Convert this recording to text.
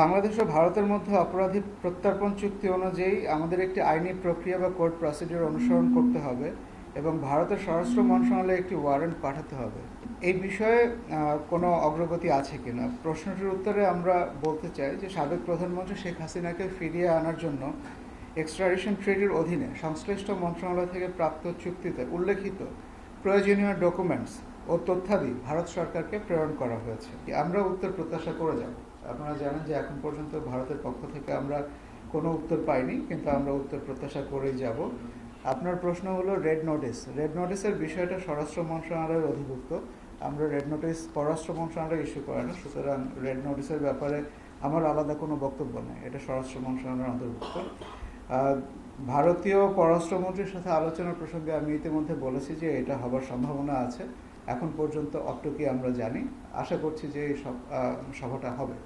বাংলাদেশ ও ভারতের মধ্যে অপরাধী প্রত্যর্পণ চুক্তি অনুযায়ী আমাদের একটি আইনি প্রক্রিয়া বা কোর্ট প্রসিডিউর অনুসরণ করতে হবে এবং ভারতের স্বরাষ্ট্র মন্ত্রণালয়ে একটি ওয়ারেন্ট পাঠাতে হবে। এই বিষয়ে কোনো অগ্রগতি আছে কিনা প্রশ্নটির উত্তরে আমরা বলতে চাই যে সাবেক প্রধানমন্ত্রী শেখ হাসিনাকে ফিরিয়ে আনার জন্য এক্সট্রাডিশন ট্রিটির অধীনে সংশ্লিষ্ট মন্ত্রণালয় থেকে প্রাপ্ত চুক্তিতে উল্লেখিত প্রয়োজনীয় ডকুমেন্টস ও তথ্যাদি ভারত সরকারকে প্রেরণ করা হয়েছে। আমরা উত্তর প্রত্যাশা করে যাব। আপনারা জানেন যে এখন পর্যন্ত ভারতের পক্ষ থেকে আমরা কোনো উত্তর পাইনি, কিন্তু আমরা উত্তর প্রত্যাশা করেই যাব। আপনার প্রশ্ন হলো রেড নোটিস। রেড নোটিসের বিষয়টা স্বরাষ্ট্র মন্ত্রণালয়ের অধিভুক্ত। আমরা রেড নোটিস পররাষ্ট্র মন্ত্রণালয় ইস্যু করে না, সুতরাং রেড নোটিসের ব্যাপারে আমার আলাদা কোনো বক্তব্য নেই, এটা স্বরাষ্ট্র মন্ত্রণালয়ের অন্তর্ভুক্ত। ভারতীয় পররাষ্ট্রমন্ত্রীর সাথে আলোচনার প্রসঙ্গে আমি ইতিমধ্যে বলেছি যে এটা হবার সম্ভাবনা আছে। এখন পর্যন্ত অটুকুই আমরা জানি, আশা করছি যে এই সভাটা হবে।